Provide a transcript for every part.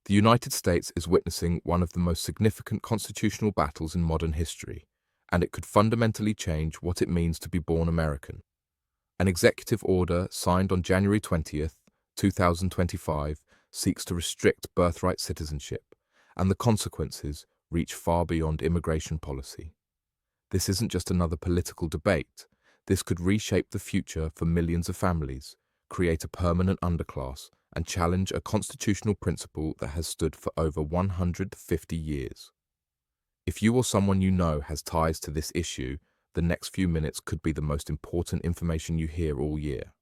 The United States is witnessing one of the most significant constitutional battles in modern history, and it could fundamentally change what it means to be born American. An executive order signed on January 20th, 2025 seeks to restrict birthright citizenship, and the consequences reach far beyond immigration policy. This isn't just another political debate. This could reshape the future for millions of families, create a permanent underclass, and challenge a constitutional principle that has stood for over 150 years. If you or someone you know has ties to this issue, the next few minutes could be the most important information you hear all year.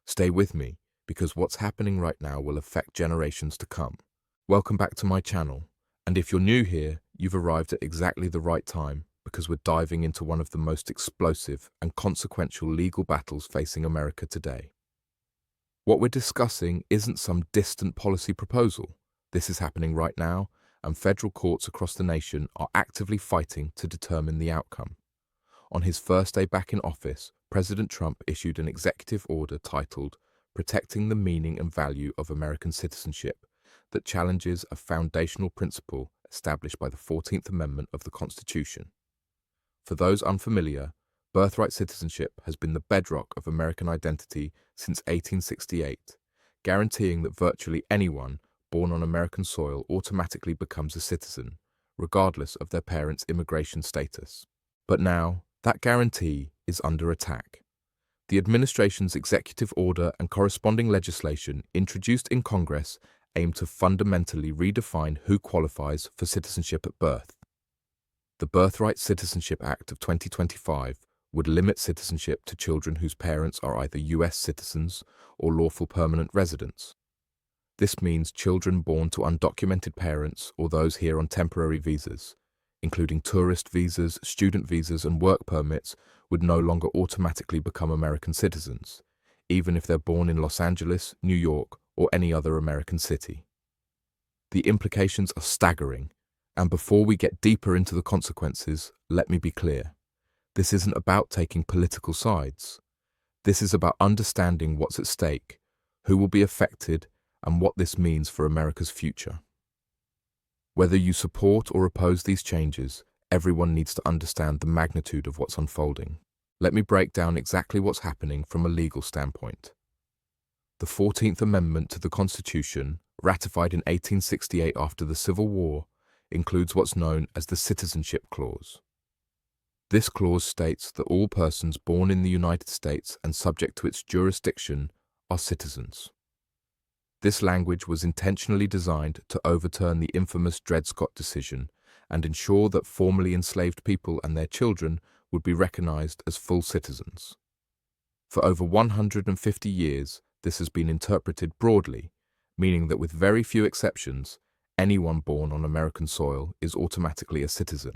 Stay with me, because what's happening right now will affect generations to come. Welcome back to my channel, and if you're new here, you've arrived at exactly the right time, because we're diving into one of the most explosive and consequential legal battles facing America today. What we're discussing isn't some distant policy proposal. This is happening right now, and federal courts across the nation are actively fighting to determine the outcome. On his first day back in office, President Trump issued an executive order titled Protecting the Meaning and Value of American Citizenship that challenges a foundational principle established by the 14th Amendment of the Constitution. For those unfamiliar, birthright citizenship has been the bedrock of American identity since 1868, guaranteeing that virtually anyone born on American soil automatically becomes a citizen, regardless of their parents' immigration status. But now, that guarantee is under attack. The administration's executive order and corresponding legislation introduced in Congress aim to fundamentally redefine who qualifies for citizenship at birth. The Birthright Citizenship Act of 2025 would limit citizenship to children whose parents are either U.S. citizens or lawful permanent residents. This means children born to undocumented parents or those here on temporary visas, including tourist visas, student visas, and work permits, would no longer automatically become American citizens, even if they're born in Los Angeles, New York, or any other American city. The implications are staggering, and before we get deeper into the consequences, let me be clear. This isn't about taking political sides. This is about understanding what's at stake, who will be affected, and what this means for America's future. Whether you support or oppose these changes, everyone needs to understand the magnitude of what's unfolding. Let me break down exactly what's happening from a legal standpoint. The 14th Amendment to the Constitution, ratified in 1868 after the Civil War, includes what's known as the Citizenship Clause. This clause states that all persons born in the United States and subject to its jurisdiction are citizens. This language was intentionally designed to overturn the infamous Dred Scott decision and ensure that formerly enslaved people and their children would be recognized as full citizens. For over 150 years, this has been interpreted broadly, meaning that with very few exceptions, anyone born on American soil is automatically a citizen.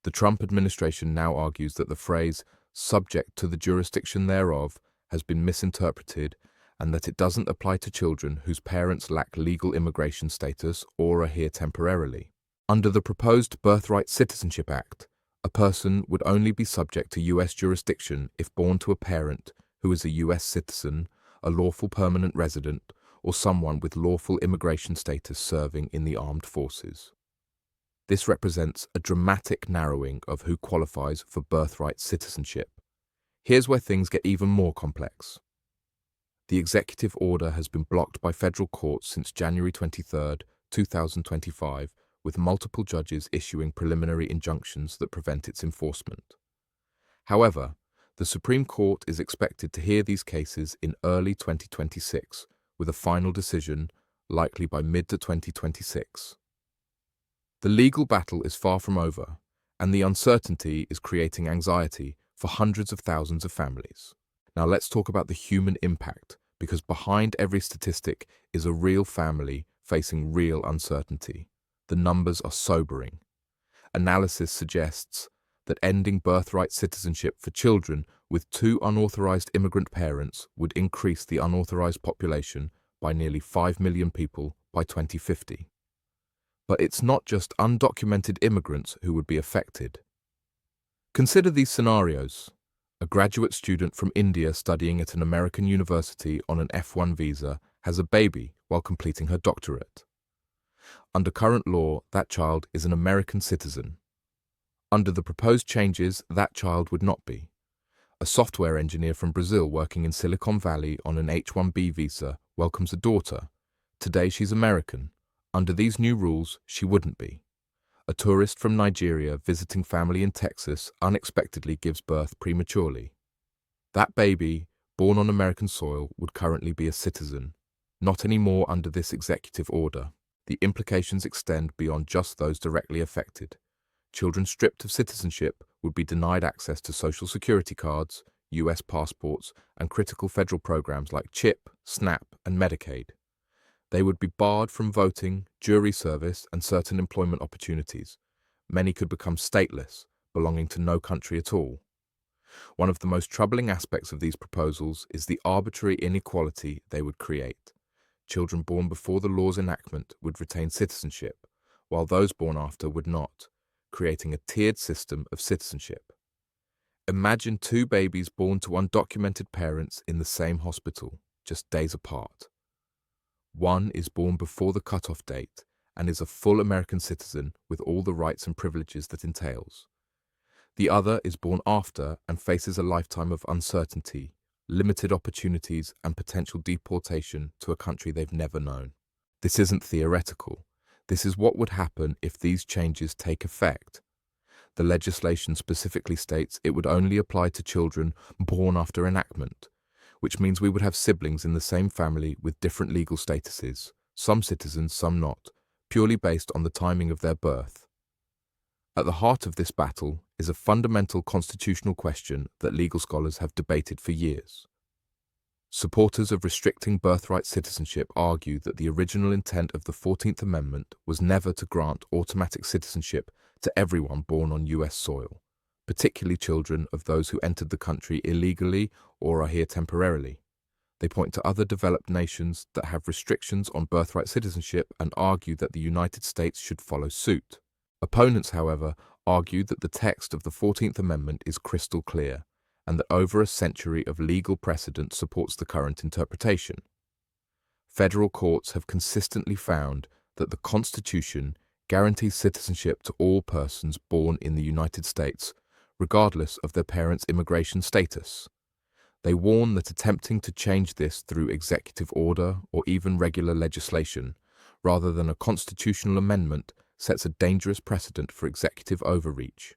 The Trump administration now argues that the phrase, subject to the jurisdiction thereof, has been misinterpreted and that it doesn't apply to children whose parents lack legal immigration status or are here temporarily. Under the proposed Birthright Citizenship Act, a person would only be subject to U.S. jurisdiction if born to a parent who is a U.S. citizen, a lawful permanent resident, or someone with lawful immigration status serving in the armed forces. This represents a dramatic narrowing of who qualifies for birthright citizenship. Here's where things get even more complex. The executive order has been blocked by federal courts since January 23rd, 2025, with multiple judges issuing preliminary injunctions that prevent its enforcement. However, the Supreme Court is expected to hear these cases in early 2026, with a final decision likely by mid-2026. The legal battle is far from over, and the uncertainty is creating anxiety for hundreds of thousands of families. Now let's talk about the human impact, because behind every statistic is a real family facing real uncertainty. The numbers are sobering. Analysis suggests that ending birthright citizenship for children with two unauthorized immigrant parents would increase the unauthorized population by nearly 5 million people by 2050. But it's not just undocumented immigrants who would be affected. Consider these scenarios. A graduate student from India studying at an American university on an F1 visa has a baby while completing her doctorate. Under current law, that child is an American citizen. Under the proposed changes, that child would not be. A software engineer from Brazil working in Silicon Valley on an H-1B visa welcomes a daughter. Today she's American. Under these new rules, she wouldn't be. A tourist from Nigeria visiting family in Texas unexpectedly gives birth prematurely. That baby, born on American soil, would currently be a citizen, not anymore under this executive order. The implications extend beyond just those directly affected. Children stripped of citizenship would be denied access to Social Security cards, US passports, and critical federal programs like CHIP, SNAP, and Medicaid. They would be barred from voting, jury service, and certain employment opportunities. Many could become stateless, belonging to no country at all. One of the most troubling aspects of these proposals is the arbitrary inequality they would create. Children born before the law's enactment would retain citizenship, while those born after would not, creating a tiered system of citizenship. Imagine two babies born to undocumented parents in the same hospital, just days apart. One is born before the cutoff date and is a full American citizen with all the rights and privileges that entails. The other is born after and faces a lifetime of uncertainty, limited opportunities, and potential deportation to a country they've never known. This isn't theoretical. This is what would happen if these changes take effect. The legislation specifically states it would only apply to children born after enactment, which means we would have siblings in the same family with different legal statuses, some citizens, some not, purely based on the timing of their birth. At the heart of this battle is a fundamental constitutional question that legal scholars have debated for years. Supporters of restricting birthright citizenship argue that the original intent of the 14th Amendment was never to grant automatic citizenship to everyone born on US soil, particularly children of those who entered the country illegally or are here temporarily. They point to other developed nations that have restrictions on birthright citizenship and argue that the United States should follow suit. Opponents, however, argue that the text of the 14th Amendment is crystal clear and that over a century of legal precedent supports the current interpretation. Federal courts have consistently found that the Constitution guarantees citizenship to all persons born in the United States, regardless of their parents' immigration status. They warn that attempting to change this through executive order or even regular legislation, rather than a constitutional amendment, sets a dangerous precedent for executive overreach.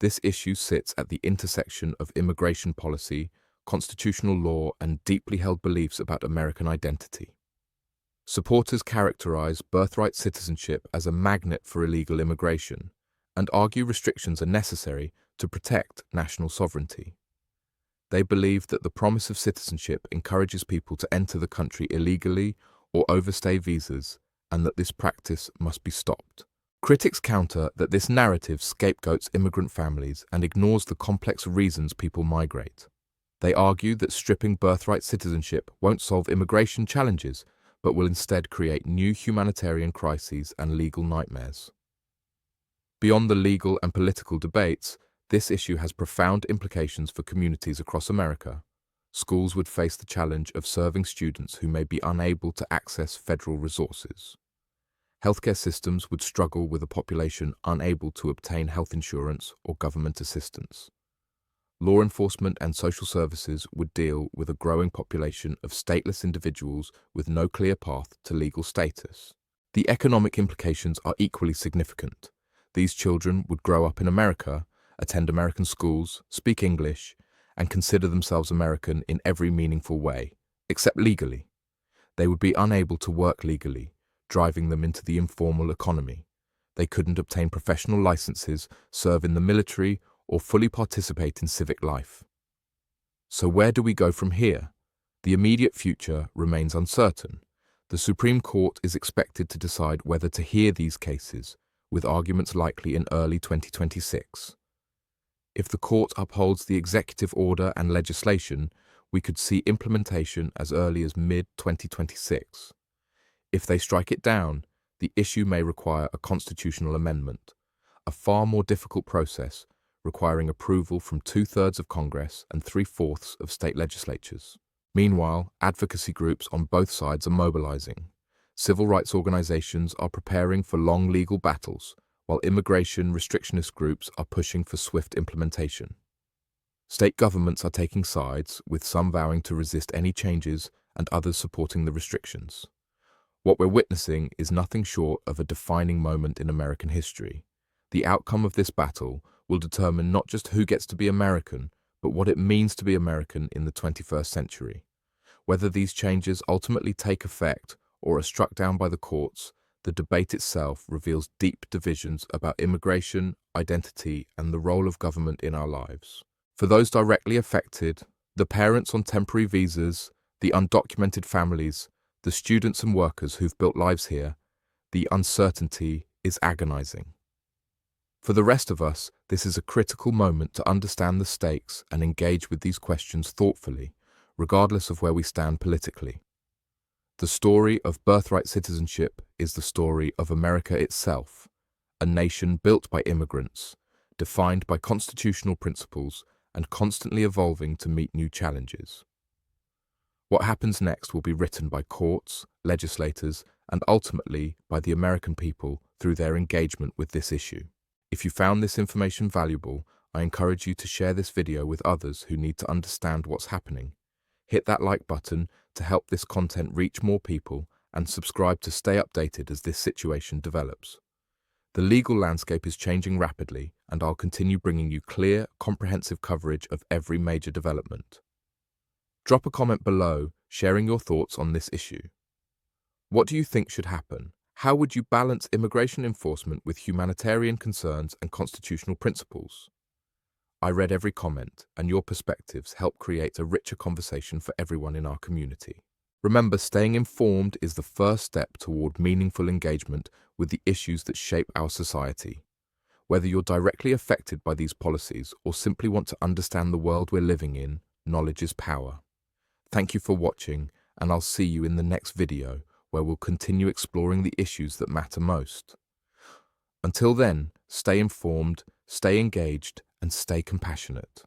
This issue sits at the intersection of immigration policy, constitutional law, and deeply held beliefs about American identity. Supporters characterize birthright citizenship as a magnet for illegal immigration and argue restrictions are necessary to protect national sovereignty. They believe that the promise of citizenship encourages people to enter the country illegally or overstay visas, and that this practice must be stopped. Critics counter that this narrative scapegoats immigrant families and ignores the complex reasons people migrate. They argue that stripping birthright citizenship won't solve immigration challenges, but will instead create new humanitarian crises and legal nightmares. Beyond the legal and political debates, this issue has profound implications for communities across America. Schools would face the challenge of serving students who may be unable to access federal resources. Healthcare systems would struggle with a population unable to obtain health insurance or government assistance. Law enforcement and social services would deal with a growing population of stateless individuals with no clear path to legal status. The economic implications are equally significant. These children would grow up in America, attend American schools, speak English, and consider themselves American in every meaningful way, except legally. They would be unable to work legally, driving them into the informal economy. They couldn't obtain professional licenses, serve in the military, or fully participate in civic life. So where do we go from here? The immediate future remains uncertain. The Supreme Court is expected to decide whether to hear these cases, with arguments likely in early 2026. If the court upholds the executive order and legislation, we could see implementation as early as mid-2026. If they strike it down, the issue may require a constitutional amendment, a far more difficult process requiring approval from 2/3 of Congress and 3/4 of state legislatures. Meanwhile, advocacy groups on both sides are mobilizing. Civil rights organizations are preparing for long legal battles, while immigration restrictionist groups are pushing for swift implementation. State governments are taking sides, with some vowing to resist any changes and others supporting the restrictions. What we're witnessing is nothing short of a defining moment in American history. The outcome of this battle will determine not just who gets to be American, but what it means to be American in the 21st century. Whether these changes ultimately take effect or are struck down by the courts, the debate itself reveals deep divisions about immigration, identity, and the role of government in our lives. For those directly affected, the parents on temporary visas, the undocumented families, the students and workers who've built lives here, the uncertainty is agonizing. For the rest of us, this is a critical moment to understand the stakes and engage with these questions thoughtfully, regardless of where we stand politically. The story of birthright citizenship is the story of America itself, a nation built by immigrants, defined by constitutional principles, and constantly evolving to meet new challenges. What happens next will be written by courts, legislators, and ultimately by the American people through their engagement with this issue. If you found this information valuable, I encourage you to share this video with others who need to understand what's happening. Hit that like button to help this content reach more people and subscribe to stay updated as this situation develops. The legal landscape is changing rapidly, and I'll continue bringing you clear, comprehensive coverage of every major development. Drop a comment below, sharing your thoughts on this issue. What do you think should happen? How would you balance immigration enforcement with humanitarian concerns and constitutional principles? I read every comment, and your perspectives help create a richer conversation for everyone in our community. Remember, staying informed is the first step toward meaningful engagement with the issues that shape our society. Whether you're directly affected by these policies or simply want to understand the world we're living in, knowledge is power. Thank you for watching, and I'll see you in the next video, where we'll continue exploring the issues that matter most. Until then, stay informed, stay engaged, and stay compassionate.